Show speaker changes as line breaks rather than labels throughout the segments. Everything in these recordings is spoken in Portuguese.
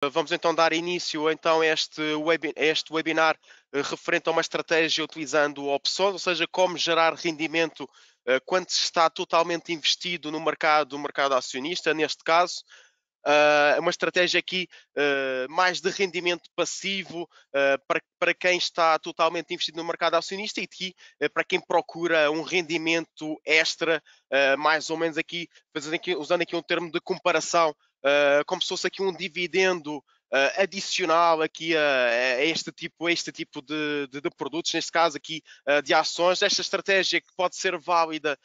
Vamos então dar início então, a este webinar referente a uma estratégia utilizando opções, ou seja, como gerar rendimento quando se está totalmente investido no mercado acionista, neste caso. É uma estratégia aqui mais de rendimento passivo para quem está totalmente investido no mercado acionista e aqui para quem procura um rendimento extra, mais ou menos aqui, usando aqui um termo de comparação, como se fosse aqui um dividendo adicional aqui a este tipo de produtos, neste caso aqui de ações. Esta estratégia que pode ser válida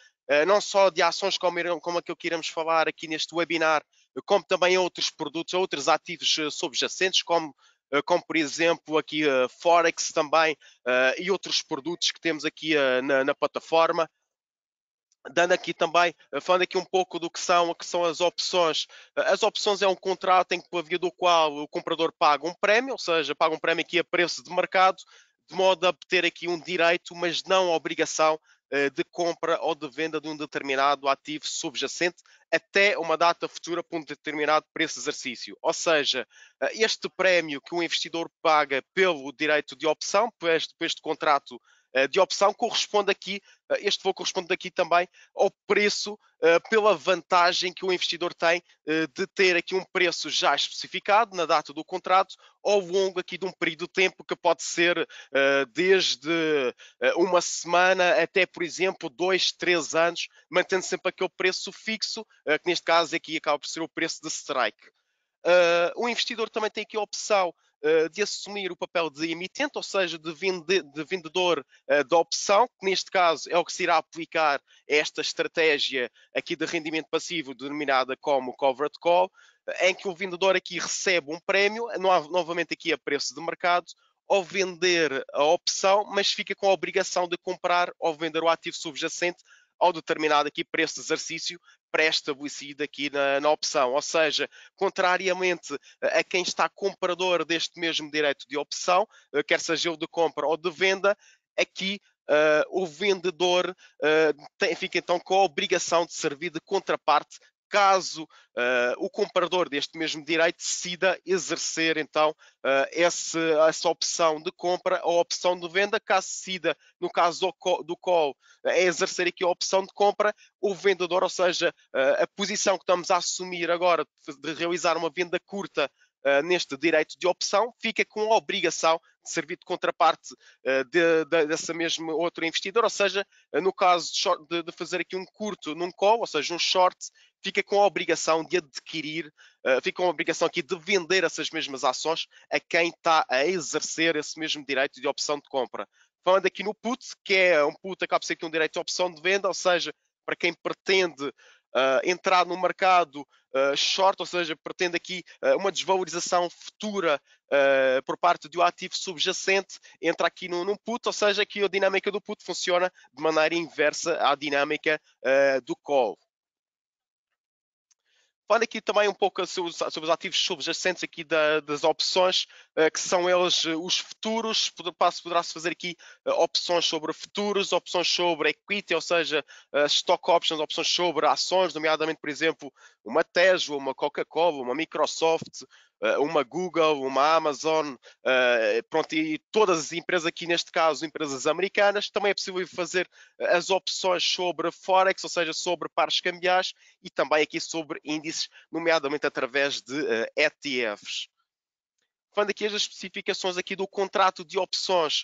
não só de ações como aquilo que iremos falar aqui neste webinar, como também outros produtos, outros ativos subjacentes, como por exemplo aqui Forex também e outros produtos que temos aqui na plataforma. Dando aqui também, falando aqui um pouco do que são as opções. As opções é um contrato por via do qual o comprador paga um prémio, ou seja, paga um prémio aqui a preço de mercado, de modo a ter aqui um direito, mas não a obrigação de compra ou de venda de um determinado ativo subjacente até uma data futura para um determinado preço de exercício. Ou seja, este prémio que o investidor paga pelo direito de opção, por este contrato de opção, corresponde aqui, este valor corresponde aqui também ao preço, pela vantagem que o investidor tem de ter aqui um preço já especificado na data do contrato ao longo aqui de um período de tempo que pode ser desde uma semana até, por exemplo, 2, 3 anos, mantendo sempre aquele preço fixo, que neste caso aqui acaba por ser o preço de strike. O investidor também tem aqui a opção de assumir o papel de emitente, ou seja, de vendedor da opção, que neste caso é o que se irá aplicar a esta estratégia aqui de rendimento passivo, denominada como covered call, em que o vendedor aqui recebe um prémio, novamente aqui a preço de mercado, ao vender a opção, mas fica com a obrigação de comprar ou vender o ativo subjacente ao determinado aqui preço de exercício pré-estabelecido aqui na opção. Ou seja, contrariamente a quem está comprador deste mesmo direito de opção, quer seja o de compra ou de venda, aqui o vendedor fica então com a obrigação de servir de contraparte caso o comprador deste mesmo direito decida exercer então essa opção de compra ou opção de venda, caso decida, no caso do call, exercer aqui a opção de compra, o vendedor, ou seja, a posição que estamos a assumir agora de realizar uma venda curta neste direito de opção, fica com a obrigação de servir de contraparte dessa mesma outro investidor, ou seja, no caso de fazer aqui um curto num call, ou seja, um short, fica com a obrigação de adquirir, fica com a obrigação aqui de vender essas mesmas ações a quem está a exercer esse mesmo direito de opção de compra. Falando aqui no put, que é um put, acaba por ser aqui um direito de opção de venda, ou seja, para quem pretende entrar no mercado short, ou seja, pretende aqui uma desvalorização futura por parte do ativo subjacente, entra aqui num put, ou seja, aqui a dinâmica do put funciona de maneira inversa à dinâmica do call. Falando aqui também um pouco sobre os ativos subjacentes aqui das opções, que são eles os futuros. Poderá-se fazer aqui opções sobre futuros, opções sobre equity, ou seja, stock options, opções sobre ações, nomeadamente, por exemplo, uma Tesla, uma Coca-Cola, uma Microsoft, uma Google, uma Amazon, pronto, e todas as empresas aqui, neste caso, empresas americanas. Também é possível fazer as opções sobre Forex, ou seja, sobre pares cambiais, e também aqui sobre índices, nomeadamente através de ETFs. Falando aqui as especificações aqui do contrato de opções,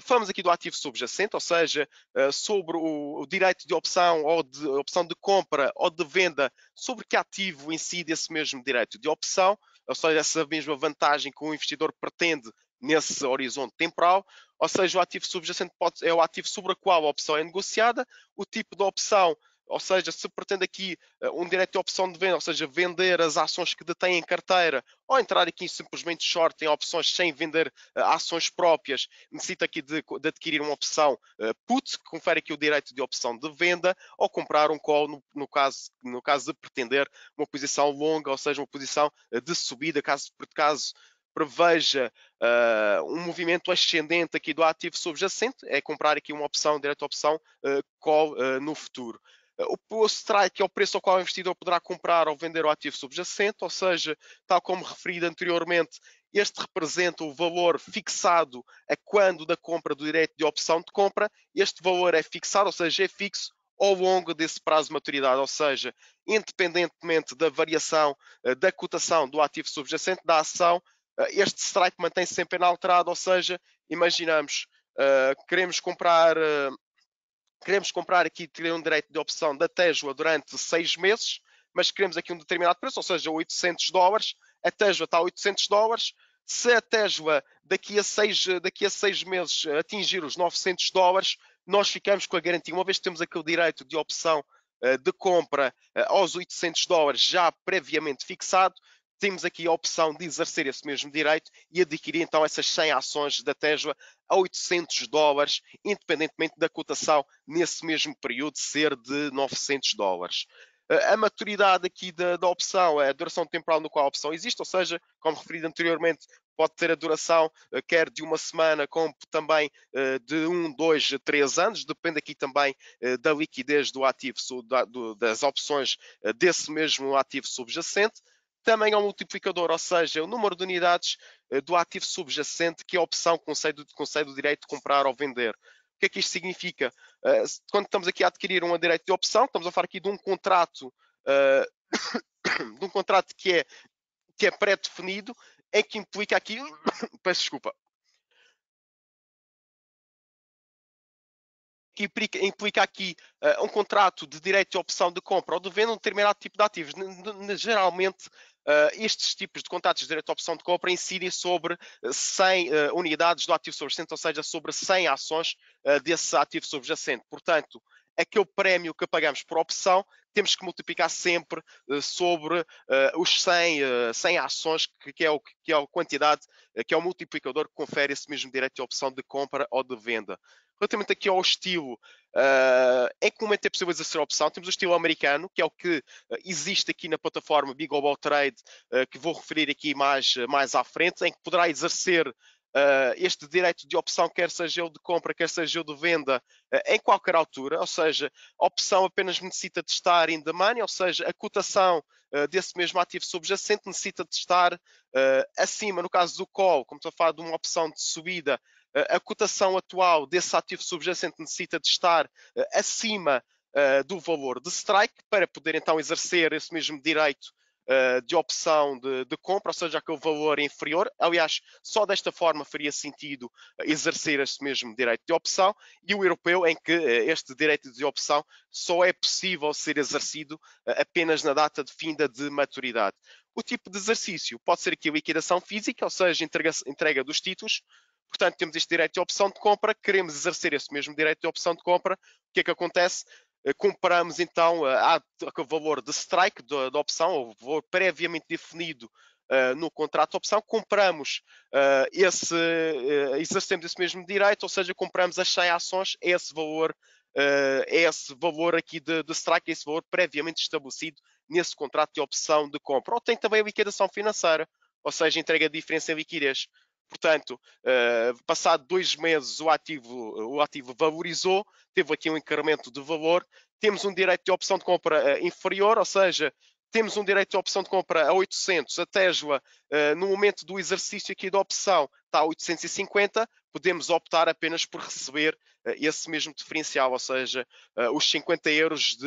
falamos aqui do ativo subjacente, ou seja, sobre o direito de opção ou de opção de compra ou de venda, sobre que ativo incide esse mesmo direito de opção, ou seja, essa mesma vantagem que o investidor pretende nesse horizonte temporal, ou seja, o ativo subjacente é o ativo sobre o qual a opção é negociada, o tipo de opção, ou seja, se pretende aqui um direito de opção de venda, ou seja, vender as ações que detém em carteira, ou entrar aqui simplesmente short em opções sem vender ações próprias, necessita aqui de adquirir uma opção put, que confere aqui o direito de opção de venda, ou comprar um call no caso de pretender uma posição longa, ou seja, uma posição de subida, caso preveja um movimento ascendente aqui do ativo subjacente, é comprar aqui uma opção, direito à opção call no futuro. O strike é o preço ao qual o investidor poderá comprar ou vender o ativo subjacente, ou seja, tal como referido anteriormente, este representa o valor fixado a quando da compra do direito de opção de compra. Este valor é fixado, ou seja, é fixo ao longo desse prazo de maturidade, ou seja, independentemente da variação da cotação do ativo subjacente da ação, este strike mantém-se sempre inalterado, ou seja, imaginamos, queremos comprar aqui, ter um direito de opção da Tesla durante 6 meses, mas queremos aqui um determinado preço, ou seja, $800. A Tesla está a $800. Se a Tesla daqui a 6 meses atingir os $900, nós ficamos com a garantia, uma vez que temos aquele direito de opção de compra aos $800 já previamente fixado, temos aqui a opção de exercer esse mesmo direito e adquirir então essas 100 ações da Tesla a $800, independentemente da cotação nesse mesmo período ser de $900. A maturidade aqui da opção é a duração temporal no qual a opção existe, ou seja, como referido anteriormente, pode ter a duração quer de uma semana, como também de 1, 2, 3 anos, depende aqui também da liquidez do ativo, das opções desse mesmo ativo subjacente. Também é um multiplicador, ou seja, o número de unidades do ativo subjacente que a opção concede o direito de comprar ou vender. O que é que isto significa? Quando estamos aqui a adquirir um direito de opção, estamos a falar aqui de um contrato, de um contrato que é pré-definido, é que implica aqui, peço desculpa, que implica aqui um contrato de direito de opção de compra ou de venda de um determinado tipo de ativos. Geralmente, estes tipos de contratos de direito de opção de compra incidem sobre 100 unidades do ativo subjacente, ou seja, sobre 100 ações desse ativo subjacente. Portanto, aquele prémio que pagamos por opção, temos que multiplicar sempre sobre os 100 ações, que é a quantidade, que é o multiplicador que confere esse mesmo direito de opção de compra ou de venda. Relativamente aqui ao estilo, é comumente é possível exercer a opção. Temos o estilo americano, que é o que existe aqui na plataforma Big Global Trade, que vou referir aqui mais à frente, em que poderá exercer este direito de opção, quer seja o de compra, quer seja o de venda, em qualquer altura, ou seja, a opção apenas necessita de estar in the money, ou seja, a cotação desse mesmo ativo subjacente necessita de estar acima, no caso do call, como estou a falar de uma opção de subida, a cotação atual desse ativo subjacente necessita de estar acima do valor de strike para poder então exercer esse mesmo direito de opção de compra, ou seja, aquele valor inferior. Aliás, só desta forma faria sentido exercer este mesmo direito de opção, e o europeu, em que este direito de opção só é possível ser exercido apenas na data de finda de maturidade. O tipo de exercício pode ser aqui a liquidação física, ou seja, entrega dos títulos. Portanto, temos este direito de opção de compra, queremos exercer esse mesmo direito de opção de compra. O que é que acontece? Compramos então o valor de strike da opção, o valor previamente definido no contrato de opção, compramos exercemos esse mesmo direito, ou seja, compramos as 100 ações, é esse valor aqui de strike, esse valor previamente estabelecido nesse contrato de opção de compra. Ou tem também a liquidação financeira, ou seja, entrega de diferença em liquidez. Portanto, passado 2 meses o ativo valorizou, teve aqui um incremento de valor, temos um direito de opção de compra inferior, ou seja, temos um direito de opção de compra a 800, a Tesla, no momento do exercício aqui da opção, está a 850, podemos optar apenas por receber esse mesmo diferencial, ou seja, os 50 euros,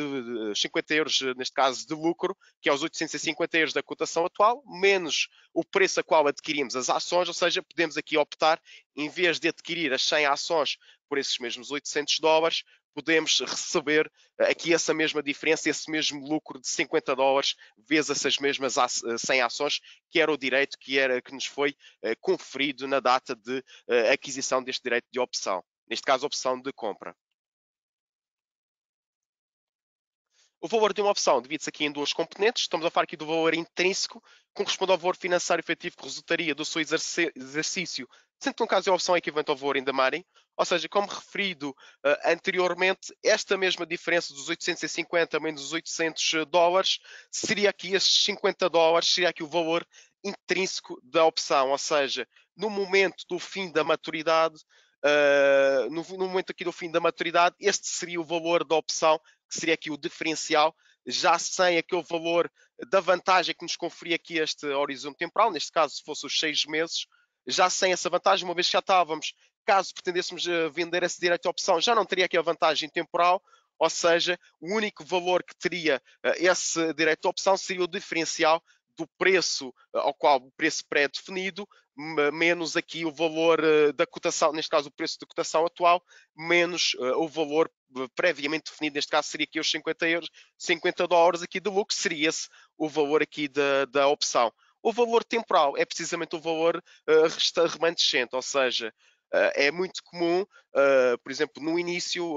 50 euros, neste caso, de lucro, que é os 850 euros da cotação atual, menos o preço a qual adquirimos as ações, ou seja, podemos aqui optar, em vez de adquirir as 100 ações por esses mesmos $800, podemos receber aqui essa mesma diferença, esse mesmo lucro de $50 vezes essas mesmas 100 ações, que era o direito que nos foi conferido na data de aquisição deste direito de opção. Neste caso, opção de compra. O valor de uma opção divide-se aqui em duas componentes. Estamos a falar aqui do valor intrínseco, corresponde ao valor financeiro efetivo que resultaria do seu exercício, sendo que no caso a opção é equivalente ao valor in the money. Ou seja, como referido anteriormente, esta mesma diferença dos 850 menos os $800 seria aqui estes $50, seria aqui o valor intrínseco da opção. Ou seja, no momento do fim da maturidade, no momento aqui do fim da maturidade, este seria o valor da opção que seria aqui o diferencial, já sem aquele valor da vantagem que nos conferia aqui este horizonte temporal, neste caso, se fosse os 6 meses, já sem essa vantagem, uma vez que já estávamos, caso pretendêssemos vender esse direito à opção, já não teria aqui a vantagem temporal, ou seja, o único valor que teria esse direito à opção seria o diferencial do preço ao qual o preço pré-definido, menos aqui o valor da cotação, neste caso o preço de cotação atual, menos o valor previamente definido, neste caso seria aqui os 50 euros, 50 dólares aqui de lucro, seria esse o valor aqui da opção. O valor temporal é precisamente o valor remanescente, ou seja, é muito comum, por exemplo, no início,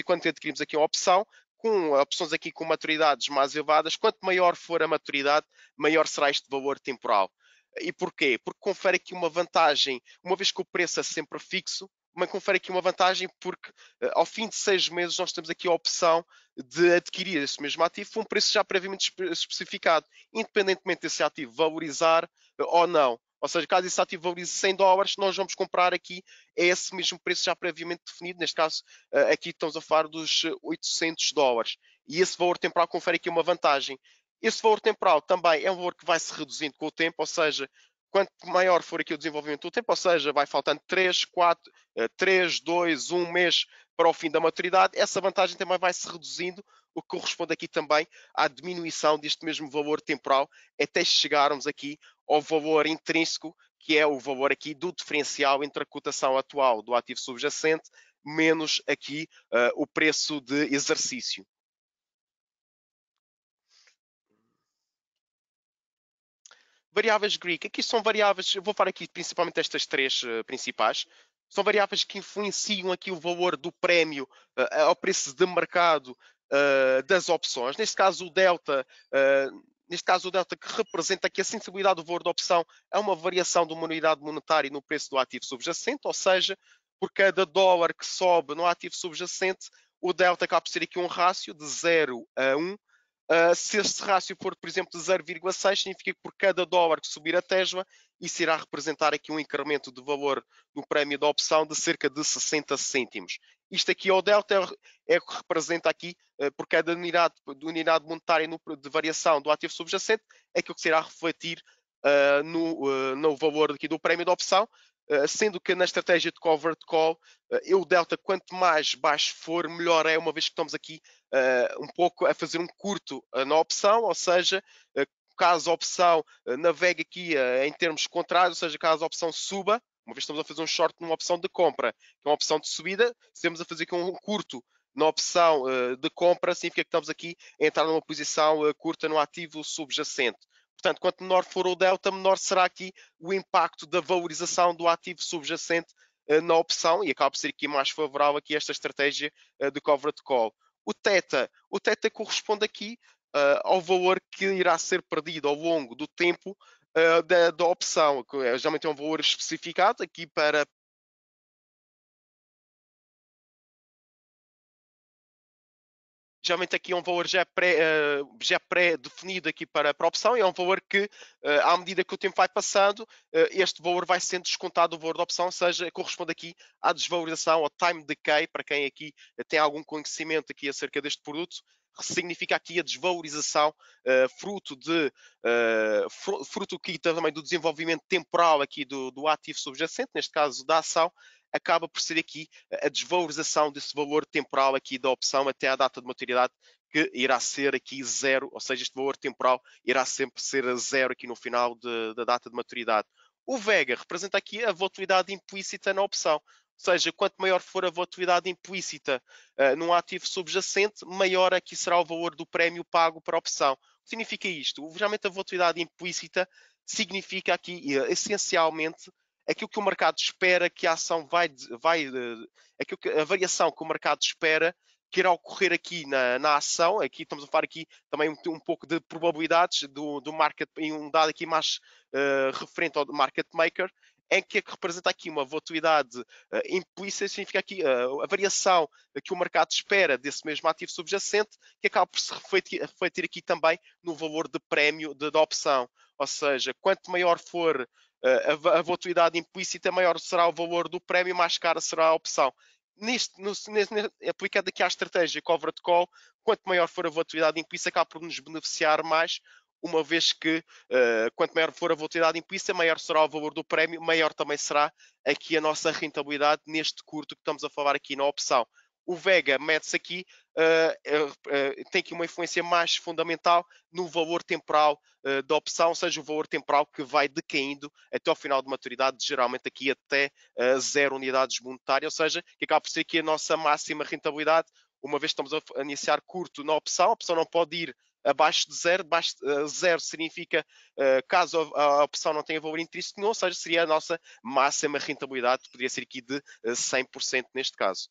quando adquirimos aqui a opção, com opções aqui com maturidades mais elevadas, quanto maior for a maturidade, maior será este valor temporal. E porquê? Porque confere aqui uma vantagem, uma vez que o preço é sempre fixo, mas confere aqui uma vantagem porque ao fim de 6 meses nós temos aqui a opção de adquirir esse mesmo ativo por um preço já previamente especificado, independentemente desse ativo valorizar ou não. Ou seja, caso esse ativo valorize 100 dólares, nós vamos comprar aqui a esse mesmo preço já previamente definido. Neste caso, aqui estamos a falar dos 800 dólares. E esse valor temporal confere aqui uma vantagem. Esse valor temporal também é um valor que vai se reduzindo com o tempo, ou seja, quanto maior for aqui o desenvolvimento do tempo, ou seja, vai faltando 3, 4, 3, 2, 1 mês para o fim da maturidade, essa vantagem também vai se reduzindo, o que corresponde aqui também à diminuição deste mesmo valor temporal, até chegarmos aqui ao valor intrínseco, que é o valor aqui do diferencial entre a cotação atual do ativo subjacente menos aqui o preço de exercício. Variáveis Greek, aqui são variáveis, eu vou falar aqui principalmente estas três principais, são variáveis que influenciam aqui o valor do prémio ao preço de mercado das opções. Neste caso o delta que representa aqui a sensibilidade do valor da opção é uma variação de uma unidade monetária no preço do ativo subjacente, ou seja, por cada dólar que sobe no ativo subjacente, o delta acaba por ser aqui um rácio de 0 a 1. Se este rácio for, por exemplo, de 0,6, significa que por cada dólar que subir a Tesla, isso irá representar aqui um incremento de valor no prémio da opção de cerca de 60 cêntimos. Isto aqui ao delta é o que representa aqui, por cada unidade monetária de variação do ativo subjacente, é aquilo que se irá refletir no valor aqui do prémio da opção, sendo que na estratégia de covered call, o delta quanto mais baixo for, melhor é, uma vez que estamos aqui um pouco a fazer um curto na opção, ou seja, caso a opção navegue aqui em termos contrários, ou seja, caso a opção suba, uma vez que estamos a fazer um short numa opção de compra, que é uma opção de subida, se estamos a fazer aqui um curto na opção de compra, significa que estamos aqui a entrar numa posição curta no ativo subjacente. Portanto, quanto menor for o delta, menor será aqui o impacto da valorização do ativo subjacente na opção e acaba por ser aqui mais favorável aqui esta estratégia de covered call. O teta corresponde aqui ao valor que irá ser perdido ao longo do tempo da opção, que geralmente é um valor especificado aqui para geralmente aqui é um valor já pré-definido aqui para a opção, e é um valor que, à medida que o tempo vai passando, este valor vai sendo descontado do valor da opção, ou seja, corresponde aqui à desvalorização, ao time decay, para quem aqui tem algum conhecimento aqui acerca deste produto, significa aqui a desvalorização fruto aqui também do desenvolvimento temporal aqui do ativo subjacente, neste caso da ação, acaba por ser aqui a desvalorização desse valor temporal aqui da opção até à data de maturidade, que irá ser aqui zero, ou seja, este valor temporal irá sempre ser zero aqui no final da data de maturidade. O Vega representa aqui a volatilidade implícita na opção, ou seja, quanto maior for a volatilidade implícita num ativo subjacente, maior aqui será o valor do prémio pago para a opção. O que significa isto? Geralmente a volatilidade implícita significa aqui, essencialmente, aquilo que o mercado espera que a ação a variação que o mercado espera que irá ocorrer aqui na ação. Aqui estamos a falar aqui também um pouco de probabilidades do market, em um dado aqui mais referente ao market maker, em que representa aqui uma volatilidade implícita, significa aqui a variação que o mercado espera desse mesmo ativo subjacente, que acaba por se refletir aqui também no valor de prémio da opção. Ou seja, quanto maior for a volatilidade implícita, maior será o valor do prémio, mais cara será a opção. aplicado aqui à estratégia cover de call, quanto maior for a volatilidade implícita, acaba por nos beneficiar mais, uma vez que quanto maior for a volatilidade implícita, maior será o valor do prémio, maior também será aqui a nossa rentabilidade neste curto que estamos a falar aqui na opção. O Vega mete-se aqui, tem aqui uma influência mais fundamental no valor temporal da opção, ou seja, o valor temporal que vai decaindo até ao final de maturidade, geralmente aqui até 0 unidades monetárias, ou seja, que acaba por ser aqui a nossa máxima rentabilidade, uma vez que estamos a iniciar curto na opção, a opção não pode ir abaixo de zero, zero significa caso a opção não tenha valor intrínseco nenhum, ou seja, seria a nossa máxima rentabilidade, poderia ser aqui de 100% neste caso.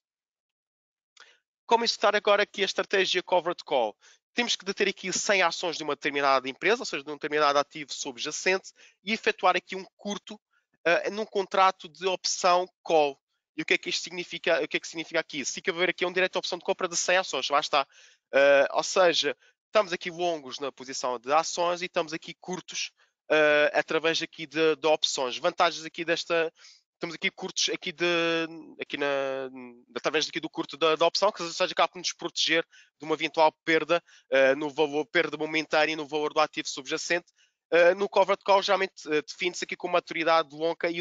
Como executar agora aqui a estratégia covered call? Temos que deter aqui 100 ações de uma determinada empresa, ou seja, de um determinado ativo subjacente, e efetuar aqui um curto num contrato de opção call. E o que é que isto significa? O que é que significa aqui? Significa haver aqui um direito de opção de compra de 100 ações, lá está. Ou seja, estamos aqui longos na posição de ações e estamos aqui curtos através aqui de opções. Vantagens aqui desta, estamos aqui curtos através aqui do curto da opção, que seja capaz de nos proteger de uma eventual perda no valor, perda momentânea no valor do ativo subjacente. No covered call, geralmente define-se aqui com maturidade longa e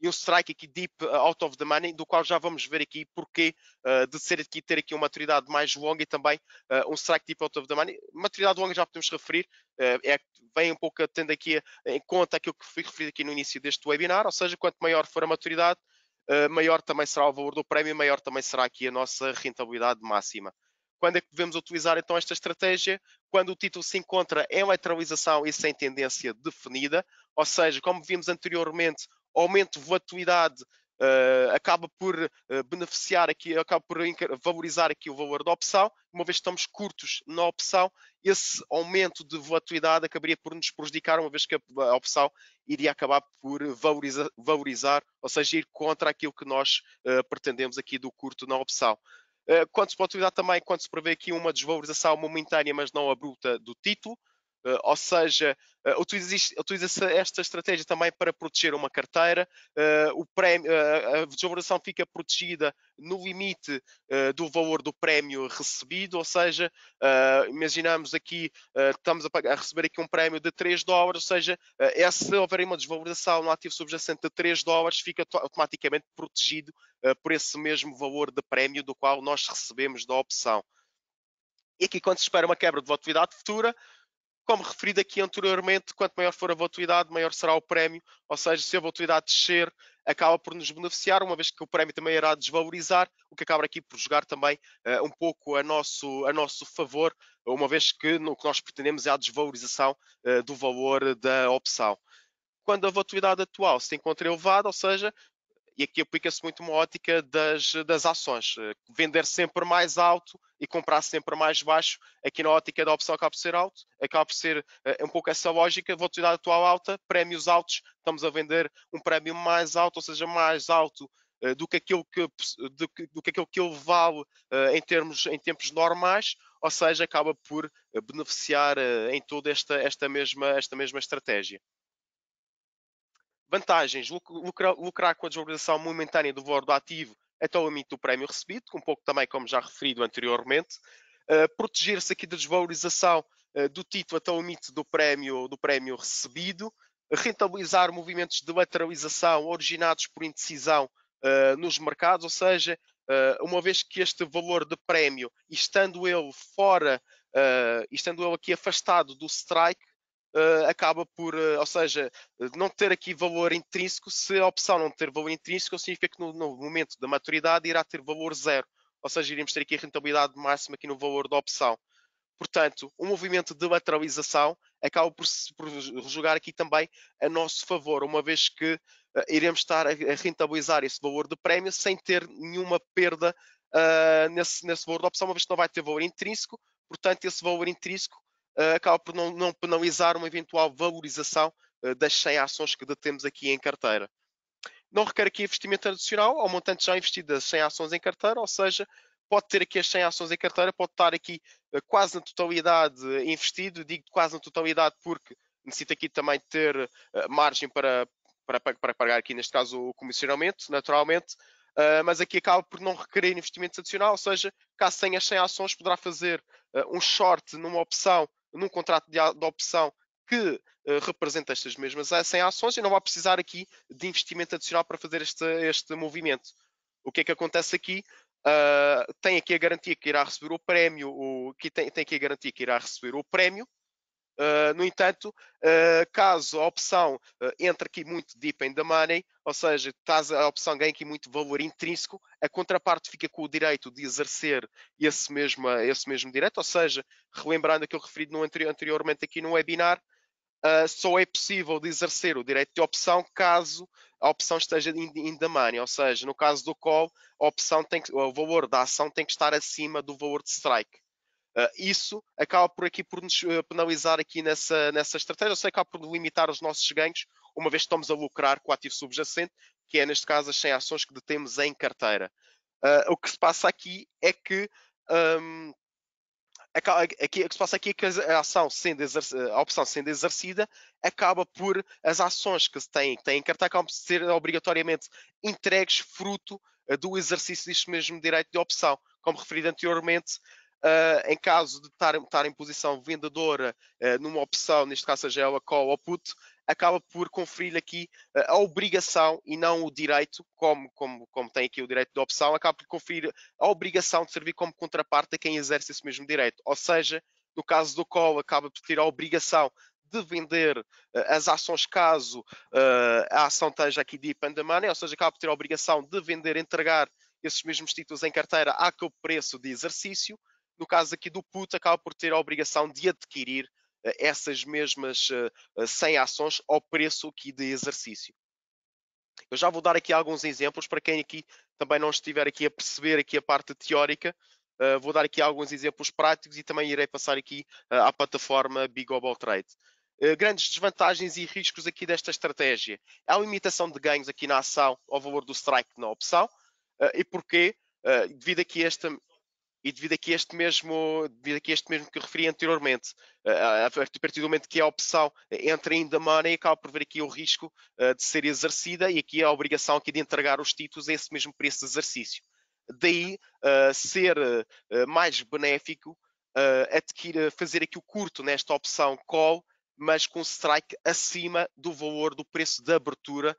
um strike aqui deep out of the money, do qual já vamos ver aqui porque ter aqui uma maturidade mais longa e também um strike deep out of the money. Maturidade longa já podemos referir, vem um pouco tendo aqui em conta aquilo que fui referido aqui no início deste webinar, ou seja, quanto maior for a maturidade, maior também será o valor do prémio, maior também será aqui a nossa rentabilidade máxima. Quando é que devemos utilizar então esta estratégia? Quando o título se encontra em lateralização e sem tendência definida, ou seja, como vimos anteriormente, aumento de volatilidade acaba por beneficiar aqui, acaba por valorizar aqui o valor da opção, uma vez que estamos curtos na opção, esse aumento de volatilidade acabaria por nos prejudicar, uma vez que a opção iria acabar por valorizar, ou seja, ir contra aquilo que nós pretendemos aqui do curto na opção. Quando se pode utilizar também, quando se prevê aqui uma desvalorização momentânea, mas não abrupta do título, ou seja, utiliza-se esta estratégia também para proteger uma carteira, a desvalorização fica protegida no limite do valor do prémio recebido, ou seja, imaginamos aqui, estamos a receber aqui um prémio de 3 dólares, ou seja, se houver uma desvalorização no ativo subjacente de 3 dólares, fica automaticamente protegido por esse mesmo valor de prémio do qual nós recebemos da opção. E aqui, quando se espera uma quebra de volatilidade futura, como referido aqui anteriormente, quanto maior for a volatilidade, maior será o prémio, ou seja, se a volatilidade descer, acaba por nos beneficiar, uma vez que o prémio também irá desvalorizar, o que acaba aqui por jogar também um pouco a nosso favor, uma vez que o que nós pretendemos é a desvalorização do valor da opção. Quando a volatilidade atual se encontra elevada, ou seja, e aqui aplica-se muito uma ótica das ações. Vender sempre mais alto e comprar sempre mais baixo. Aqui na ótica da opção acaba por ser alto, acaba por ser um pouco essa lógica. Volatilidade atual alta, prémios altos, estamos a vender um prémio mais alto, ou seja, mais alto do que aquilo que ele vale em tempos normais, ou seja, acaba por beneficiar em toda esta mesma estratégia. Vantagens: lucrar com a desvalorização momentânea do valor do ativo até o limite do prémio recebido, um pouco também como já referido anteriormente. Proteger-se aqui da desvalorização do título até o limite do prémio recebido. Rentabilizar movimentos de lateralização originados por indecisão nos mercados, ou seja, uma vez que este valor de prémio, estando ele fora, estando ele aqui afastado do strike, acaba por, ou seja, não ter aqui valor intrínseco. Se a opção não ter valor intrínseco, significa que no momento da maturidade irá ter valor zero, ou seja, iremos ter aqui a rentabilidade máxima aqui no valor da opção. Portanto, o movimento de lateralização acaba por jogar aqui também a nosso favor, uma vez que iremos estar a rentabilizar esse valor de prémio sem ter nenhuma perda nesse valor da opção, uma vez que não vai ter valor intrínseco. Portanto, esse valor intrínseco acaba por não penalizar uma eventual valorização das 100 ações que detemos aqui em carteira. Não requer aqui investimento adicional ao montante já investido das 100 ações em carteira, ou seja, pode ter aqui as 100 ações em carteira, pode estar aqui quase na totalidade investido. Digo quase na totalidade porque necessita aqui também ter margem para pagar aqui, neste caso, o comissionamento, naturalmente. mas aqui acaba por não requerer investimento adicional, ou seja, caso tenha 100 ações, poderá fazer um short numa opção, num contrato de opção que representa estas mesmas 100 ações e não vai precisar aqui de investimento adicional para fazer este movimento. O que é que acontece aqui? Tem aqui a garantia que irá receber o prémio, tem aqui a garantia que irá receber o prémio. No entanto, caso a opção entre aqui muito deep in the money, ou seja, caso a opção ganhe aqui muito valor intrínseco, a contraparte fica com o direito de exercer esse mesmo direito, ou seja, relembrando aquilo referido anteriormente aqui no webinar, só é possível de exercer o direito de opção caso a opção esteja in the money, ou seja, no caso do call, o valor da ação tem que estar acima do valor de strike. Isso acaba por aqui por nos penalizar aqui nessa estratégia, ou seja, acaba por limitar os nossos ganhos, uma vez que estamos a lucrar com o ativo subjacente, que é neste caso as 100 ações que detemos em carteira. O que se passa aqui é que aqui, o que se passa aqui é que a opção sendo exercida acaba por as ações que têm em carteira acabam por ser obrigatoriamente entregues fruto do exercício deste mesmo direito de opção. Como referido anteriormente, em caso de estar em posição vendedora numa opção, neste caso seja ela call ou put, acaba por conferir aqui a obrigação e não o direito, como tem aqui o direito de opção, acaba por conferir a obrigação de servir como contraparte a quem exerce esse mesmo direito. Ou seja, no caso do call, acaba por ter a obrigação de vender as ações caso a ação esteja aqui deep in the money, ou seja, acaba por ter a obrigação de vender, entregar esses mesmos títulos em carteira àquele preço de exercício. No caso aqui do put, acaba por ter a obrigação de adquirir essas mesmas 100 ações ao preço aqui de exercício. Eu já vou dar aqui alguns exemplos para quem aqui também não estiver aqui a perceber aqui a parte teórica. Vou dar aqui alguns exemplos práticos e também irei passar aqui à plataforma Big Global Trade. Grandes desvantagens e riscos aqui desta estratégia. Há a limitação de ganhos aqui na ação ao valor do strike na opção. E porquê? Devido aqui a esta e devido aqui a este mesmo que eu referi anteriormente, a partir do momento que a opção entra in the money, acaba por ver aqui o risco de ser exercida e aqui a obrigação aqui de entregar os títulos a esse mesmo preço de exercício. Daí ser mais benéfico fazer aqui o curto nesta opção call, mas com strike acima do valor do preço de abertura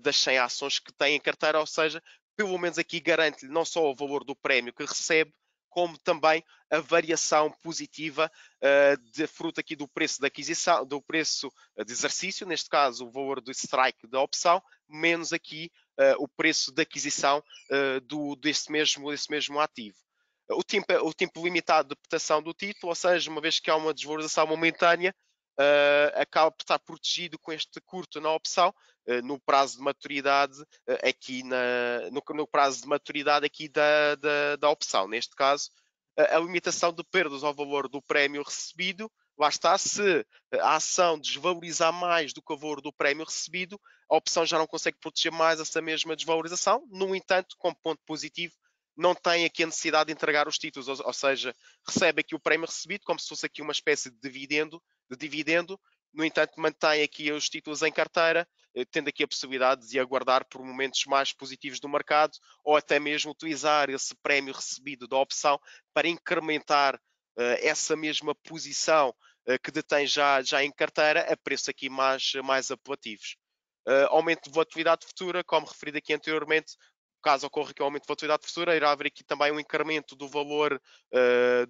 das 100 ações que tem em carteira, ou seja, pelo menos aqui garante-lhe não só o valor do prémio que recebe, como também a variação positiva de fruto aqui do preço de aquisição, do preço de exercício, neste caso o valor do strike da opção, menos aqui o preço de aquisição desse mesmo ativo. O tempo limitado de proteção do título, ou seja, uma vez que há uma desvalorização momentânea, acaba por estar protegido com este curto na opção, no prazo de maturidade no prazo de maturidade aqui da opção. Neste caso, a limitação de perdas ao valor do prémio recebido, lá está, se a ação desvalorizar mais do que o valor do prémio recebido, a opção já não consegue proteger mais essa mesma desvalorização. No entanto, como ponto positivo, não tem aqui a necessidade de entregar os títulos, ou seja, recebe aqui o prémio recebido como se fosse aqui uma espécie de dividendo. No entanto, mantém aqui os títulos em carteira, tendo aqui a possibilidade de aguardar por momentos mais positivos do mercado ou até mesmo utilizar esse prémio recebido da opção para incrementar essa mesma posição que detém já em carteira a preços aqui mais apelativos. Aumento de volatilidade futura, como referido aqui anteriormente, caso ocorra aqui um aumento de volatilidade futura, irá haver aqui também um incremento do valor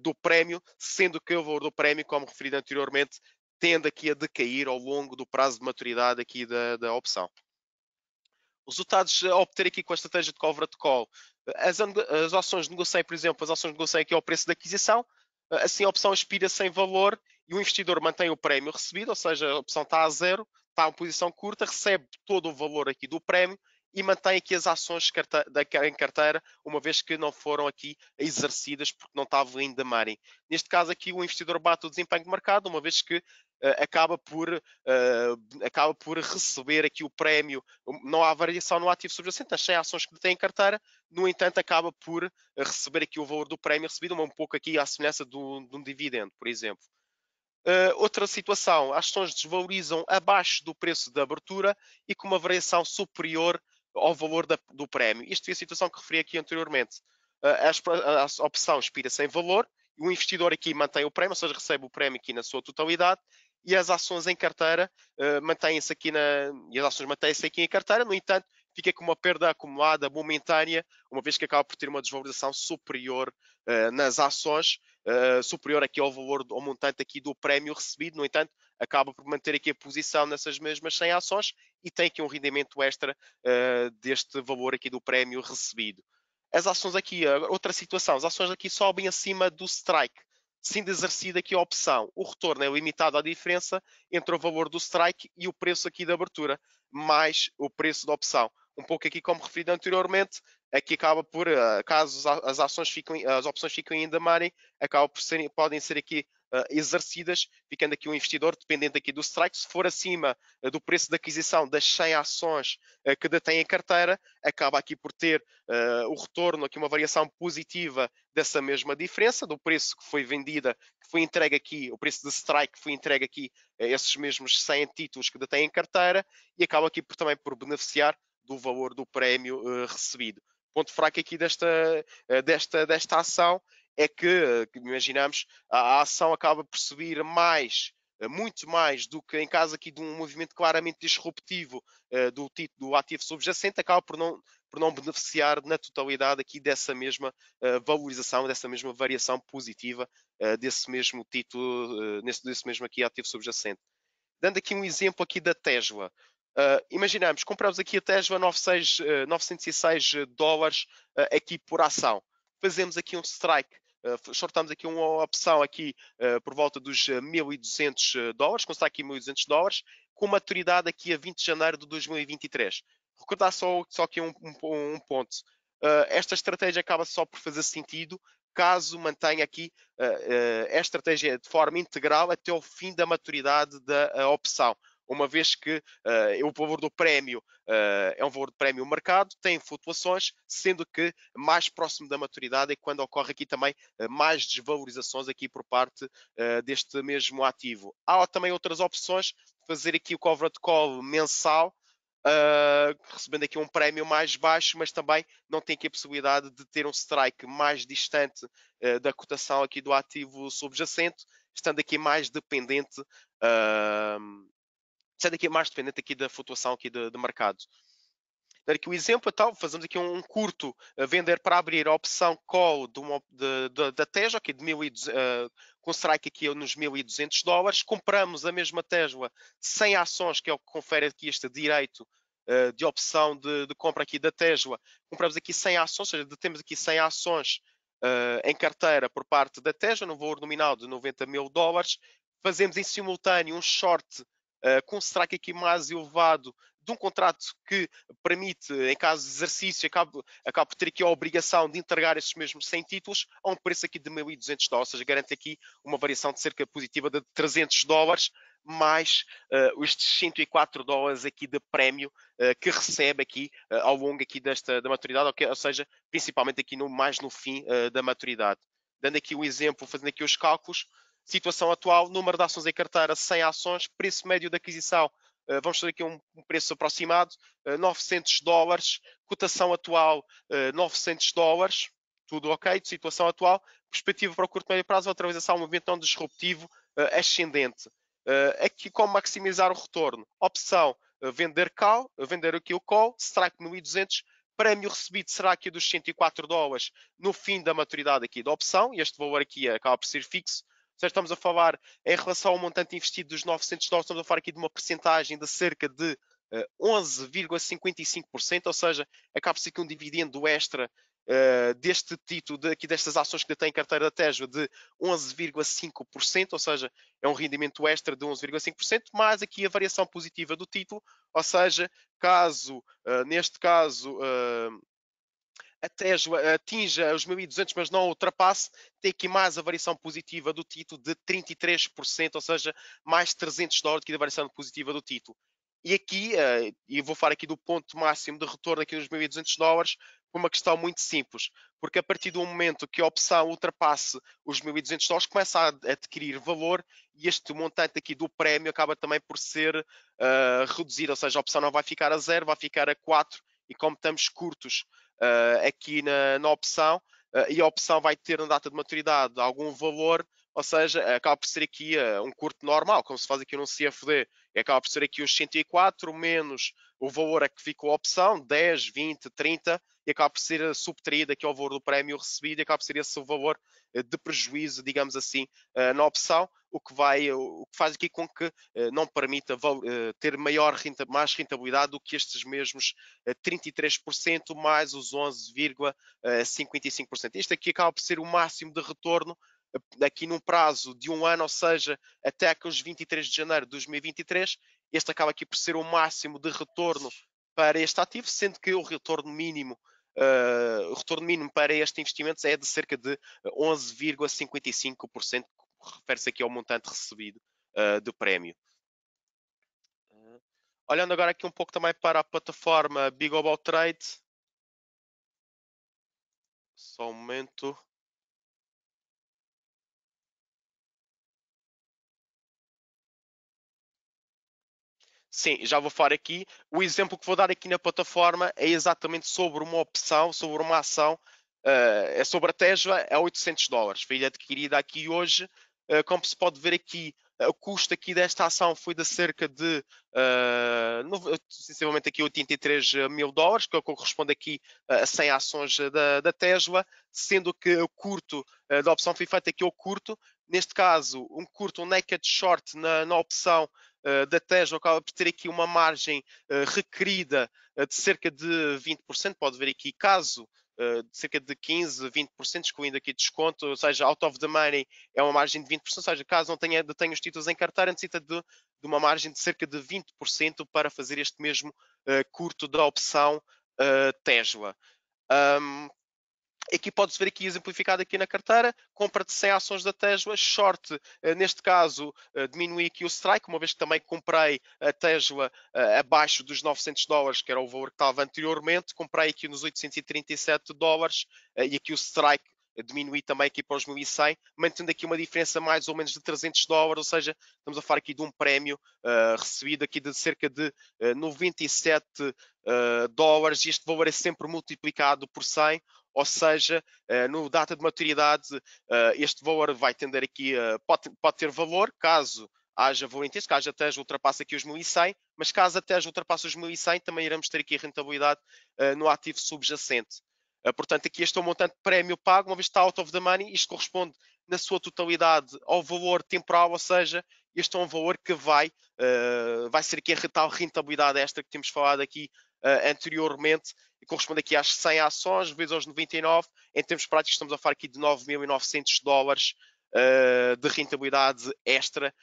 do prémio, sendo que o valor do prémio, como referido anteriormente, tende aqui a decair ao longo do prazo de maturidade aqui da opção. Os resultados a obter aqui com a estratégia de coverage call. As ações negociam, por exemplo, as ações negociam aqui ao preço de aquisição, assim a opção expira sem valor e o investidor mantém o prémio recebido, ou seja, a opção está a zero, está em posição curta, recebe todo o valor aqui do prémio e mantém aqui as ações em carteira, uma vez que não foram aqui exercidas porque não estavam in the money. Neste caso aqui o investidor bate o desempenho de mercado, uma vez que acaba por receber aqui o prémio, não há variação no ativo subjacente, as 100 ações que tem em carteira, no entanto acaba por receber aqui o valor do prémio recebido, um pouco aqui à semelhança de um dividendo, por exemplo. Outra situação, as ações desvalorizam abaixo do preço de abertura e com uma variação superior ao valor do prémio. Isto é a situação que referi aqui anteriormente. A opção expira-se em valor, e o investidor aqui mantém o prémio, ou seja, recebe o prémio aqui na sua totalidade, e as ações em carteira mantêm-se aqui e as ações mantêm-se aqui em carteira. No entanto, fica com uma perda acumulada momentânea, uma vez que acaba por ter uma desvalorização superior nas ações, superior aqui ao valor, ao montante aqui do prémio recebido. No entanto, acaba por manter aqui a posição nessas mesmas 100 ações e tem aqui um rendimento extra deste valor aqui do prémio recebido. As ações aqui, outra situação, as ações aqui sobem acima do strike, sendo exercida aqui a opção. O retorno é limitado à diferença entre o valor do strike e o preço aqui da abertura, mais o preço da opção. Um pouco aqui como referido anteriormente, aqui acaba por, caso as opções fiquem in the money, podem ser aqui exercidas, ficando aqui o investidor dependente aqui do strike. Se for acima do preço de aquisição das 100 ações que detém em carteira, acaba aqui por ter o retorno, aqui uma variação positiva dessa mesma diferença, do preço que foi vendida, que foi entregue aqui, o preço de strike que foi entregue aqui a esses mesmos 100 títulos que detém em carteira, e acaba aqui também por beneficiar do valor do prémio recebido. Ponto fraco aqui desta ação é que imaginamos, a ação acaba por subir mais, muito mais do que em caso aqui de um movimento claramente disruptivo do ativo subjacente, acaba por não beneficiar na totalidade aqui dessa mesma valorização, dessa mesma variação positiva desse mesmo título, desse mesmo aqui ativo subjacente. Dando aqui um exemplo aqui da Tesla. Imaginamos, compramos aqui a Tesla 906 dólares aqui por ação. Fazemos aqui um strike, shortamos aqui uma opção aqui por volta dos 1.200 dólares, com strike aqui 1.200 dólares, com maturidade aqui a 20 de janeiro de 2023. Recordar só aqui um ponto. Esta estratégia acaba só por fazer sentido caso mantenha aqui a estratégia de forma integral até o fim da maturidade da opção, uma vez que o valor do prémio é um valor de prémio mercado, tem flutuações, sendo que mais próximo da maturidade é quando ocorre aqui também mais desvalorizações aqui por parte deste mesmo ativo. Há também outras opções, fazer aqui o covered call mensal, recebendo aqui um prémio mais baixo, mas também não tem aqui a possibilidade de ter um strike mais distante da cotação aqui do ativo subjacente, estando aqui mais dependente, aqui da flutuação aqui de mercado. Dar aqui o exemplo, então, fazemos aqui um curto vender para abrir a opção call da Tesla, aqui de 1.200, com strike aqui nos 1.200 dólares. Compramos a mesma Tesla 100 ações, que é o que confere aqui este direito de opção de compra aqui da Tesla. Compramos aqui 100 ações, ou seja, temos aqui 100 ações em carteira por parte da Tesla, no valor nominal de 90 mil dólares. Fazemos em simultâneo um short com um strike aqui mais elevado de um contrato que permite, em caso de exercício, acaba por ter aqui a obrigação de entregar esses mesmos 100 títulos a um preço aqui de 1.200 dólares, ou seja, garante aqui uma variação de cerca positiva de 300 dólares, mais estes 104 dólares aqui de prémio que recebe aqui ao longo aqui da maturidade, ou seja, principalmente aqui mais no fim da maturidade. Dando aqui um exemplo, fazendo aqui os cálculos, situação atual, número de ações em carteira, 100 ações, preço médio de aquisição, vamos fazer aqui um preço aproximado, 900 dólares, cotação atual, 900 dólares, tudo ok, de situação atual, perspectiva para o curto e médio prazo, valorização, movimento não disruptivo, ascendente. Aqui como maximizar o retorno, opção, vender aqui o call, strike 1.200, prémio recebido será aqui dos 104 dólares no fim da maturidade aqui da opção, e este valor aqui acaba por ser fixo. Seja, estamos a falar, em relação ao montante investido dos 900 dólares, estamos a falar aqui de uma percentagem de cerca de 11,55%, ou seja, acaba por ser aqui um dividendo extra deste título, destas ações que detém em carteira da Tesla, de 11,5%, ou seja, é um rendimento extra de 11,5%, mais aqui a variação positiva do título, ou seja, neste caso, a Tesla atinja os 1.200, mas não ultrapasse, tem aqui mais a variação positiva do título de 33%, ou seja, mais 300 dólares aqui da variação positiva do título. E aqui, e vou falar aqui do ponto máximo de retorno aqui dos 1.200 dólares, por uma questão muito simples, porque a partir do momento que a opção ultrapasse os 1.200 dólares, começa a adquirir valor e este montante aqui do prémio acaba também por ser reduzido, ou seja, a opção não vai ficar a 0, vai ficar a 4, e como estamos curtos aqui na opção, e a opção vai ter na data de maturidade algum valor, ou seja, acaba por ser aqui um curto normal, como se faz aqui num CFD, e acaba por ser aqui os 104 menos o valor a que ficou a opção, 10, 20, 30, e acaba por ser subtraído aqui ao valor do prémio recebido, e acaba por ser esse o valor de prejuízo, digamos assim, na opção, o que faz aqui com que não permita ter mais rentabilidade do que estes mesmos 33% mais os 11,55%. Isto aqui acaba por ser o máximo de retorno aqui num prazo de um ano, ou seja, até aqueles 23 de janeiro de 2023. Este acaba aqui por ser o máximo de retorno para este ativo, sendo que o retorno mínimo para este investimento é de cerca de 11,55%, refere-se aqui ao montante recebido do prémio. Olhando agora aqui um pouco também para a plataforma Big Global Trade. Só um momento. Sim, já vou falar aqui. O exemplo que vou dar aqui na plataforma é exatamente sobre uma opção, sobre uma ação. É sobre a Tesla, é $800. Foi adquirida aqui hoje. Como se pode ver aqui, o custo aqui desta ação foi de cerca de, sensivelmente aqui $83 mil, que é o que corresponde aqui a 100 ações da Tesla, sendo que o curto da opção foi feito aqui ao curto. Neste caso, um curto, um naked short na opção da Tesla acaba por ter aqui uma margem requerida de cerca de 20%. Pode ver aqui caso de cerca de 15, 20%, excluindo aqui desconto, ou seja, out of the money é uma margem de 20%, ou seja, caso não tenha os títulos em carteira, necessita de uma margem de cerca de 20% para fazer este mesmo curto da opção Tesla. Aqui pode-se ver aqui exemplificado aqui na carteira, compra de 100 ações da Tesla, short, neste caso, diminui aqui o strike, uma vez que também comprei a Tesla abaixo dos $900, que era o valor que estava anteriormente, comprei aqui nos $837, e aqui o strike diminui também aqui para os 1.100, mantendo aqui uma diferença mais ou menos de $300, ou seja, estamos a falar aqui de um prémio recebido aqui de cerca de 97 dólares, e este valor é sempre multiplicado por 100, ou seja, no data de maturidade, este valor vai tender aqui, pode ter valor, caso haja valor intenso, caso a Tesla ultrapasse aqui os 1.100, mas caso a Tesla ultrapasse os 1.100, também iremos ter aqui a rentabilidade no ativo subjacente. Portanto, aqui este é o montante prémio pago, uma vez que está out of the money, isto corresponde na sua totalidade ao valor temporal, ou seja, este é um valor que vai ser aqui a tal rentabilidade extra que temos falado aqui anteriormente, e corresponde aqui às 100 ações, vezes aos 99, em termos práticos estamos a falar aqui de $9.900 de rentabilidade extra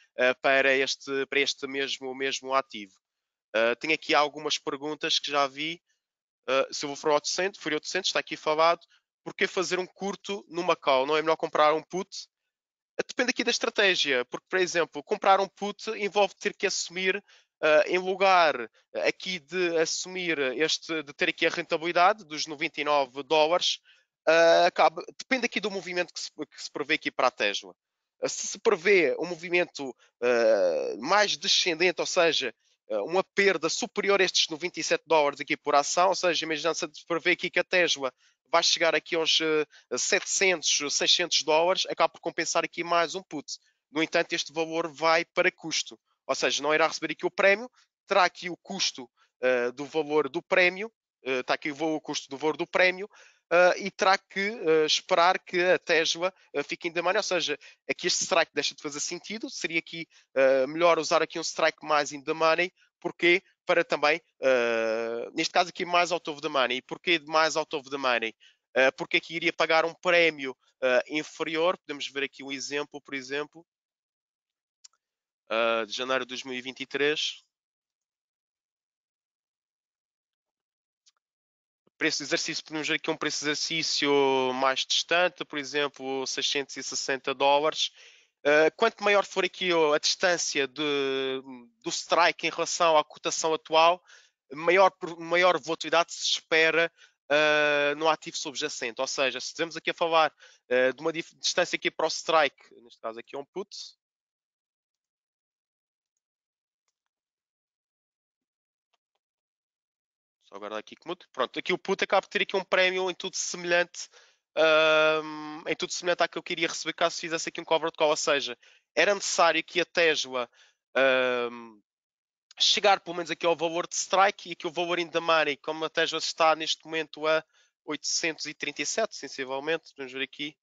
para este mesmo ativo. Tenho aqui algumas perguntas que já vi. Se eu for 800, está aqui falado. Por que fazer um curto numa call? Não é melhor comprar um put? Depende aqui da estratégia, porque, por exemplo, comprar um put envolve ter que assumir, em lugar aqui de assumir de ter aqui a rentabilidade dos $99, depende aqui do movimento que se prevê aqui para a Tesla. Se se prevê um movimento mais descendente, ou seja, uma perda superior a estes $97 aqui por ação, ou seja, imaginando se prevê aqui que a Tesla vai chegar aqui aos 700, $600, acaba por compensar aqui mais um put. No entanto, este valor vai para custo, ou seja, não irá receber aqui o prémio, terá aqui o custo do valor do prémio, está aqui o custo do valor do prémio, e terá que esperar que a Tesla fique in the money, ou seja, aqui este strike deixa de fazer sentido, seria aqui melhor usar aqui um strike mais in the money, porque para também, neste caso aqui mais out of the money. E porquê de mais out of the money? Porque aqui iria pagar um prémio inferior, podemos ver aqui um exemplo, por exemplo, de janeiro de 2023. Preço de exercício, podemos ver aqui um preço de exercício mais distante, por exemplo, $660. Quanto maior for aqui a distância do strike em relação à cotação atual, maior volatilidade se espera no ativo subjacente. Ou seja, se estamos aqui a falar de uma distância aqui para o strike, neste caso aqui é um put, Só guardar aqui como pronto, aqui o put acaba por ter aqui um prémio em tudo semelhante àquilo que iria receber caso fizesse aqui um covered call, ou seja, era necessário que a Tesla chegar pelo menos aqui ao valor de strike e aqui o valor in the money, como a Tesla está neste momento a 837, sensivelmente, podemos ver aqui.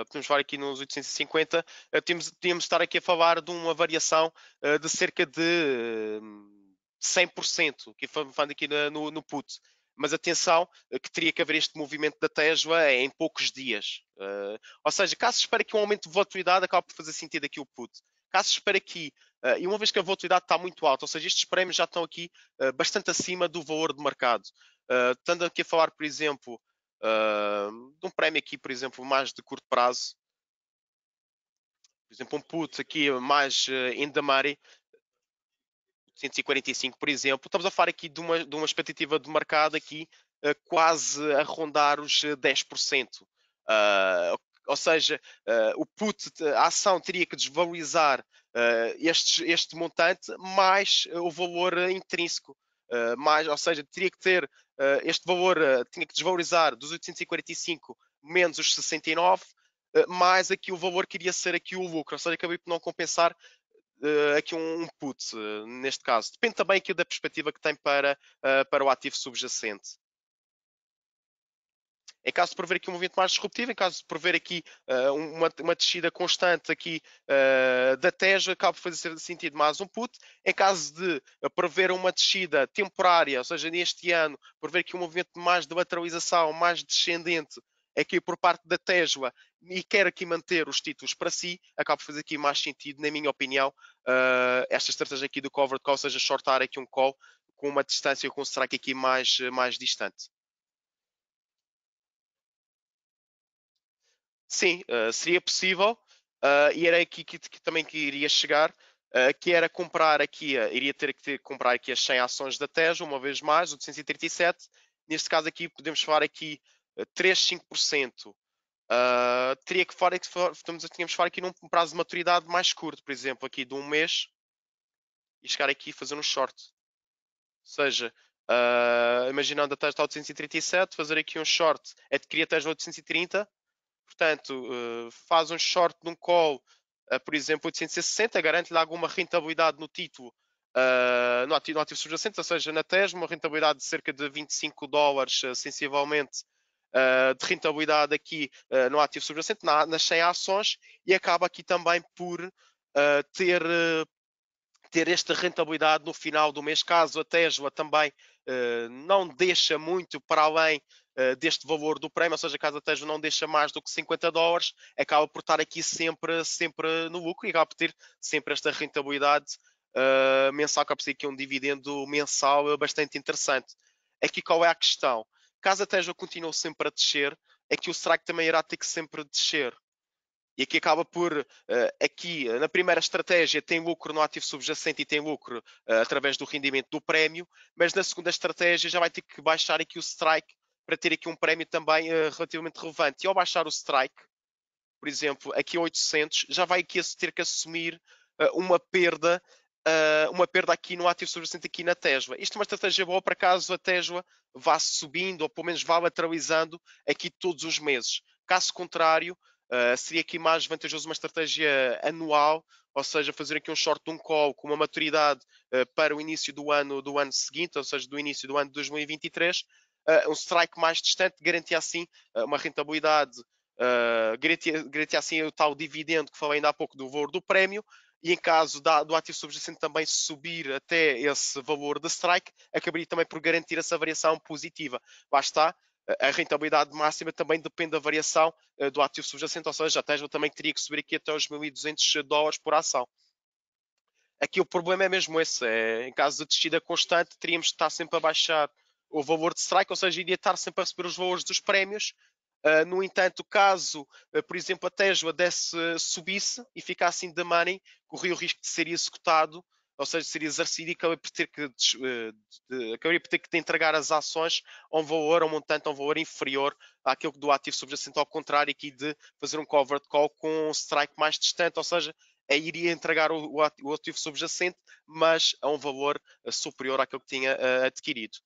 Podemos falar aqui nos 850, tínhamos de estar aqui a falar de uma variação de cerca de 100%, que falando aqui no put. Mas atenção, que teria que haver este movimento da Tesla em poucos dias. Ou seja, caso se espere aqui um aumento de volatilidade, acaba por fazer sentido aqui o put. Caso se espere aqui, e uma vez que a volatilidade está muito alta, ou seja, estes prémios já estão aqui bastante acima do valor de mercado. Estando aqui a falar, por exemplo, de um prémio aqui, por exemplo, mais de curto prazo. Por exemplo, um put aqui mais in the money, 145, por exemplo. Estamos a falar aqui de uma expectativa de mercado aqui quase a rondar os 10%. Ou seja, o put, a ação teria que desvalorizar este montante mais o valor intrínseco. Ou seja, teria que ter este valor, tinha que desvalorizar dos 845 menos os 69, mais aqui o valor que iria ser aqui o lucro. Ou seja, acabei por não compensar aqui um put, neste caso. Depende também aqui da perspectiva que tem para o ativo subjacente. Em caso de prever aqui um movimento mais disruptivo, em caso de prever aqui uma descida constante aqui da Tesla, acaba por fazer sentido mais um put. Em caso de prever uma descida temporária, ou seja, neste ano, prever aqui um movimento mais de lateralização, mais descendente aqui por parte da Tesla e quer aqui manter os títulos para si, acaba por fazer aqui mais sentido, na minha opinião, esta estratégia aqui do covered call, ou seja, shortar aqui um call com uma distância com um strike aqui mais distante. Sim, seria possível, e era aqui que também que iria chegar, que era comprar aqui, iria ter que comprar aqui as 100 ações da Tesla, uma vez mais, o de 137. Neste caso aqui, podemos falar aqui 3, 5%. Teria que falar, tínhamos falar aqui num prazo de maturidade mais curto, por exemplo, aqui de um mês, e chegar aqui e fazer um short. Ou seja, imaginando a Tesla 837, fazer aqui um short, adquirir a Tesla 830. Portanto, faz um short num call, por exemplo, 860, garante-lhe alguma rentabilidade no título, no ativo subjacente, ou seja, na Tesla, uma rentabilidade de cerca de 25 dólares, sensivelmente, de rentabilidade aqui no ativo subjacente, nas 100 ações, e acaba aqui também por ter esta rentabilidade no final do mês, caso a Tesla também não deixa muito para além deste valor do prémio, ou seja, caso a Tesla não deixa mais do que 50 dólares, acaba por estar aqui sempre no lucro e acaba por ter sempre esta rentabilidade mensal, acaba por ser aqui um dividendo mensal bastante interessante. Aqui qual é a questão? Caso a Tesla continue sempre a descer, é que o strike também irá ter que sempre descer. E aqui acaba por, aqui na primeira estratégia tem lucro no ativo subjacente e tem lucro através do rendimento do prémio, mas na segunda estratégia já vai ter que baixar aqui o strike para ter aqui um prémio também relativamente relevante. E ao baixar o strike, por exemplo, aqui a 800, já vai aqui ter que assumir uma perda aqui no ativo subjacente aqui na Tesla. Isto é uma estratégia boa para caso a Tesla vá subindo ou pelo menos vá lateralizando aqui todos os meses. Caso contrário, seria aqui mais vantajoso uma estratégia anual, ou seja, fazer aqui um short de um call com uma maturidade para o início do ano seguinte, ou seja, do início do ano de 2023, um strike mais distante, garantia assim uma rentabilidade, garantia assim o tal dividendo que falei ainda há pouco do valor do prémio, e em caso do ativo subjacente também subir até esse valor de strike, acabaria também por garantir essa variação positiva. Lá está, a rentabilidade máxima também depende da variação do ativo subjacente, ou seja, a Tesla também teria que subir aqui até os 1.200 dólares por ação. Aqui o problema é mesmo esse, em caso de descida constante, teríamos que estar sempre a baixar o valor de strike, ou seja, iria estar sempre a receber os valores dos prémios. No entanto, caso, por exemplo, a Tesla subisse e ficasse in the money, corria o risco de ser executado, ou seja, de ser exercido e acabaria por ter que entregar as ações a um valor, a um montante, a um valor inferior àquilo do ativo subjacente, ao contrário aqui de fazer um covered call com um strike mais distante, ou seja, iria entregar o ativo subjacente, mas a um valor superior àquele que tinha adquirido.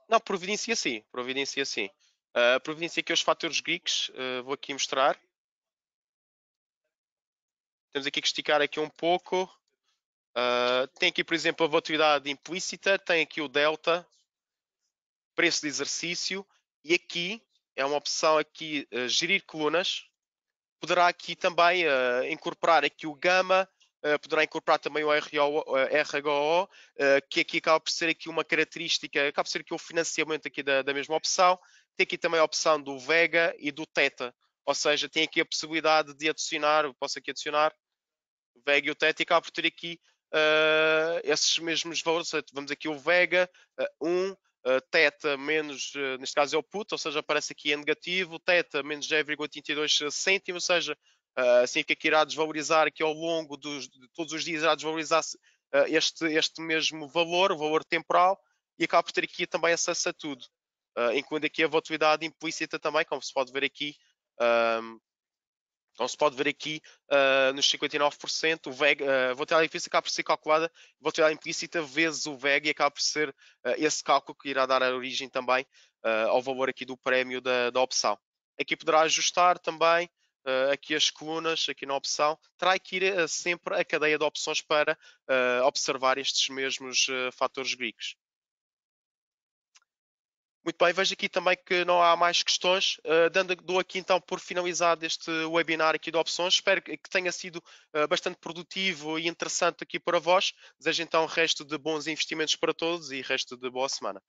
Não, providencia sim, providencia sim. Providencia aqui os fatores Greeks, vou aqui mostrar. Temos aqui que esticar aqui um pouco. Tem aqui, por exemplo, a volatilidade implícita, tem aqui o delta, preço de exercício, e aqui é uma opção aqui, gerir colunas. Poderá aqui também incorporar aqui o gama, poderá incorporar também o RHO, que aqui acaba por ser aqui uma característica, acaba por ser aqui o financiamento aqui da mesma opção. Tem aqui também a opção do Vega e do Theta, ou seja, tem aqui a possibilidade de adicionar, posso aqui adicionar o Vega e o Theta e acaba por ter aqui esses mesmos valores. Vamos aqui o Vega, 1, Theta menos, neste caso é o put, ou seja, aparece aqui em negativo, Theta menos 0,82 cêntimos, ou seja, significa que irá desvalorizar aqui ao longo de todos os dias, irá desvalorizar este mesmo valor, o valor temporal, e acaba por ter aqui também acesso a tudo, incluindo aqui a volatilidade implícita também, como se pode ver aqui. Então se pode ver aqui nos 59%, o VEG, a volatilidade implícita acaba por ser calculada, a volatilidade implícita vezes o VEG e acaba por ser esse cálculo que irá dar a origem também ao valor aqui do prémio da opção. Aqui poderá ajustar também aqui as colunas, aqui na opção, terá que ir sempre a cadeia de opções para observar estes mesmos fatores Greeks. Muito bem, vejo aqui também que não há mais questões. Dou aqui então por finalizado este webinar aqui de opções. Espero que tenha sido bastante produtivo e interessante aqui para vós. Desejo então resto de bons investimentos para todos e resto de boa semana.